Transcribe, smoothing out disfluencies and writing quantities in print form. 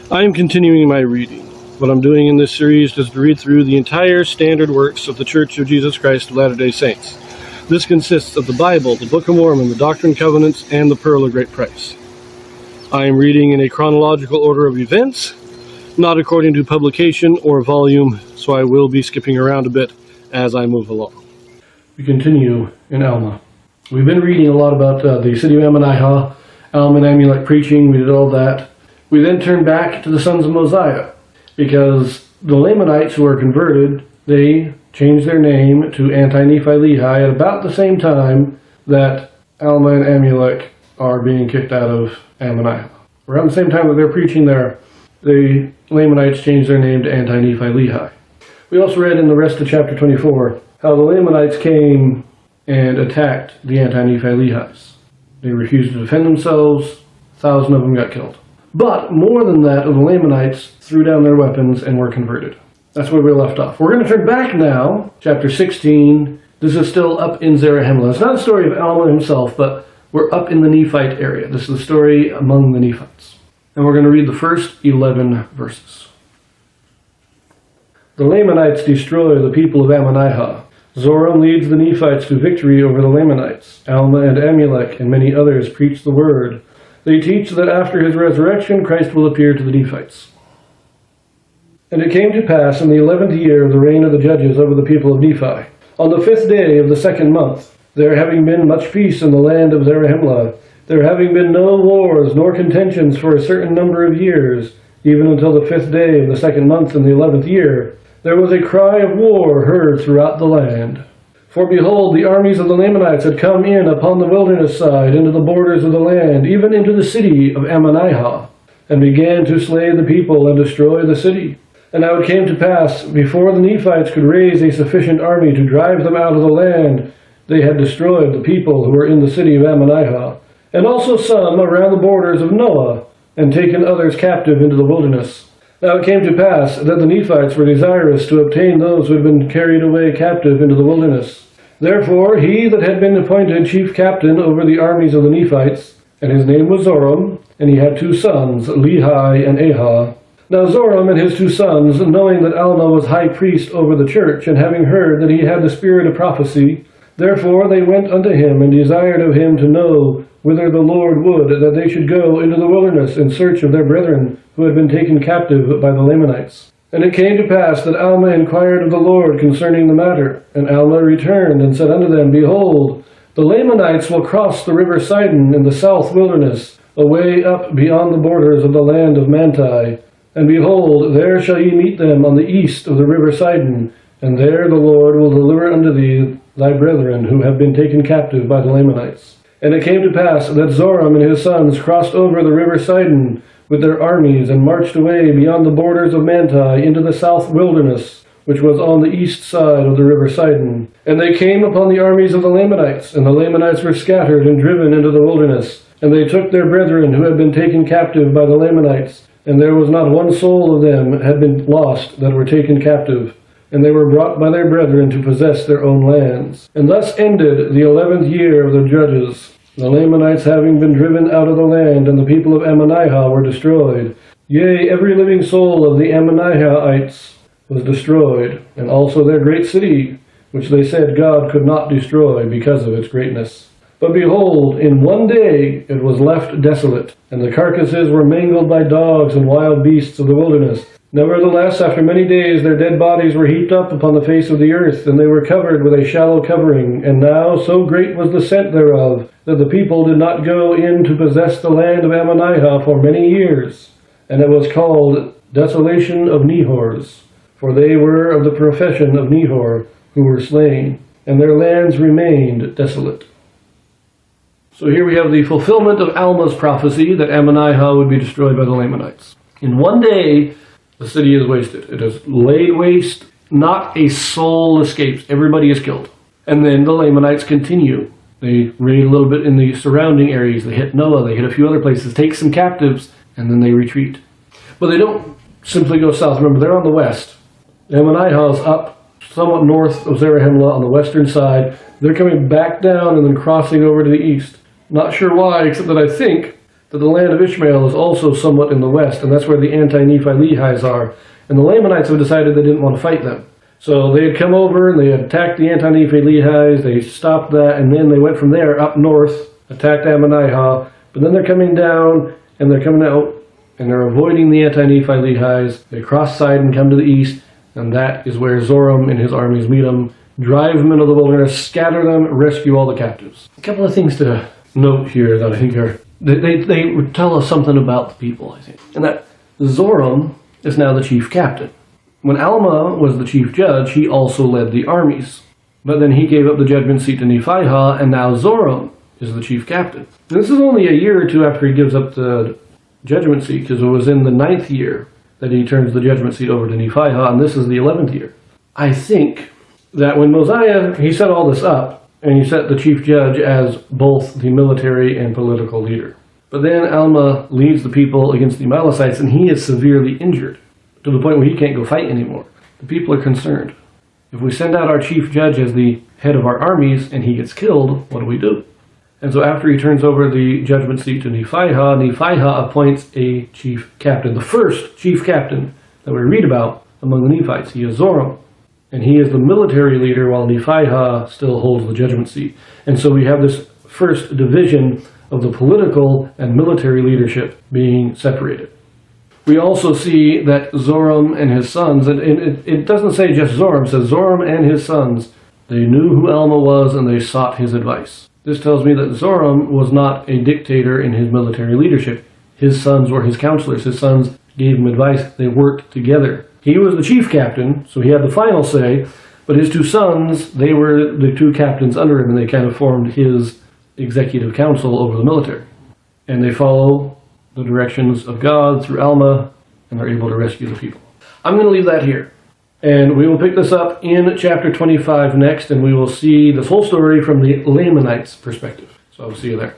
I am continuing my reading. What I'm doing in this series is to read through the entire standard works of the Church of Jesus Christ of Latter-day Saints. This consists of the Bible, the Book of Mormon, the Doctrine and Covenants, and the Pearl of Great Price. I am reading in a chronological order of events, not according to publication or volume, so I will be skipping around a bit as I move along. We continue in Alma. We've been reading a lot about the city of Ammonihah, Alma and Amulek preaching. We did all that. We then turned back to the sons of Mosiah, because the Lamanites who are converted, they changed their name to Anti-Nephi-Lehi at about the same time that Alma and Amulek are being kicked out of Ammonihah. Around the same time that they're preaching there, the Lamanites changed their name to Anti-Nephi-Lehi. We also read in the rest of chapter 24 how the Lamanites came and attacked the Anti-Nephi-Lehis. They refused to defend themselves. 1,000 of them got killed. But more than that, of the Lamanites threw down their weapons and were converted. That's where we left off. We're going to turn back now, chapter 16. This is still up in Zarahemla. It's not a story of Alma himself, but we're up in the Nephite area. This is the story among the Nephites. And we're going to read the first 11 verses. The Lamanites destroy the people of Ammonihah. Zoram leads the Nephites to victory over the Lamanites. Alma and Amulek and many others preach the word. They teach that after his resurrection, Christ will appear to the Nephites. And it came to pass in the 11th year of the reign of the judges over the people of Nephi, on the 5th day of the 2nd month, there having been much peace in the land of Zarahemla, there having been no wars nor contentions for a certain number of years, even until the 5th day of the 2nd month in the 11th year, there was a cry of war heard throughout the land. For behold, the armies of the Lamanites had come in upon the wilderness side into the borders of the land, even into the city of Ammonihah, and began to slay the people and destroy the city. And now it came to pass, before the Nephites could raise a sufficient army to drive them out of the land, they had destroyed the people who were in the city of Ammonihah, and also some around the borders of Noah, and taken others captive into the wilderness. Now it came to pass that the Nephites were desirous to obtain those who had been carried away captive into the wilderness. Therefore he that had been appointed chief captain over the armies of the Nephites, and his name was Zoram, and he had 2 sons, Lehi and Ahah. Now Zoram and his 2 sons, knowing that Alma was high priest over the church, and having heard that he had the spirit of prophecy, therefore they went unto him, and desired of him to know whither the Lord would that they should go into the wilderness in search of their brethren who had been taken captive by the Lamanites. And it came to pass that Alma inquired of the Lord concerning the matter. And Alma returned and said unto them, Behold, the Lamanites will cross the river Sidon in the south wilderness, away up beyond the borders of the land of Manti. And behold, there shall ye meet them on the east of the river Sidon, and there the Lord will deliver unto thee thy brethren who have been taken captive by the Lamanites. And it came to pass that Zoram and his sons crossed over the river Sidon with their armies, and marched away beyond the borders of Manti into the south wilderness, which was on the east side of the river Sidon. And they came upon the armies of the Lamanites, and the Lamanites were scattered and driven into the wilderness. And they took their brethren who had been taken captive by the Lamanites, and there was not one soul of them had been lost that were taken captive. And they were brought by their brethren to possess their own lands. And thus ended the 11th year of the judges, the Lamanites having been driven out of the land, and the people of Ammonihah were destroyed. Yea, every living soul of the Ammonihahites was destroyed, and also their great city, which they said God could not destroy because of its greatness. But behold, in one day it was left desolate, and the carcasses were mangled by dogs and wild beasts of the wilderness. Nevertheless, after many days their dead bodies were heaped up upon the face of the earth, and they were covered with a shallow covering. And now so great was the scent thereof, that the people did not go in to possess the land of Ammonihah for many years. And it was called Desolation of Nehors, for they were of the profession of Nehor, who were slain, and their lands remained desolate. So here we have the fulfillment of Alma's prophecy that Ammonihah would be destroyed by the Lamanites. In one day, the city is wasted. It is laid waste. Not a soul escapes. Everybody is killed. And then the Lamanites continue. They raid a little bit in the surrounding areas. They hit Noah. They hit a few other places, take some captives, and then they retreat. But they don't simply go south. Remember, they're on the west. Ammonihah is up somewhat north of Zarahemla on the western side. They're coming back down and then crossing over to the east. Not sure why, except that I think that But the land of Ishmael is also somewhat in the west, and that's where the anti-Nephi-Lehi's are. And the Lamanites have decided they didn't want to fight them. So they had come over and they had attacked the anti-Nephi-Lehi's, they stopped that, and then they went from there up north, attacked Ammonihah, but then they're coming down, and they're coming out, and they're avoiding the anti-Nephi-Lehi's. They cross side and come to the east, and that is where Zoram and his armies meet them, drive them into the wilderness, scatter them, rescue all the captives. A couple of things to note here that I think are, they tell us something about the people, I think, and that Zoram is now the chief captain. When Alma was the chief judge, he also led the armies. But then he gave up the judgment seat to Nephiah, and now Zoram is the chief captain. This is only a year or two after he gives up the judgment seat, because it was in the 9th year that he turns the judgment seat over to Nephiah, and this is the 11th year. I think that when Mosiah, he set all this up, and he set the chief judge as both the military and political leader. But then Alma leads the people against the Amalekites, and he is severely injured, to the point where he can't go fight anymore. The people are concerned. If we send out our chief judge as the head of our armies and he gets killed, what do we do? And so after he turns over the judgment seat to Nephiah, Nephiah appoints a chief captain, the first chief captain that we read about among the Nephites. He is Zoram, and he is the military leader while Nephiah still holds the judgment seat. And so we have this first division of the political and military leadership being separated. We also see that Zoram and his sons, and it doesn't say just Zoram, it says Zoram and his sons, they knew who Alma was and they sought his advice. This tells me that Zoram was not a dictator in his military leadership. His sons were his counselors. His sons gave him advice. They worked together. He was the chief captain, so he had the final say, but his two sons, they were the two captains under him, and they kind of formed his executive council over the military. And they follow the directions of God through Alma, and they're able to rescue the people. I'm going to leave that here. And we will pick this up in chapter 25 next, and we will see this whole story from the Lamanites' perspective. So I'll see you there.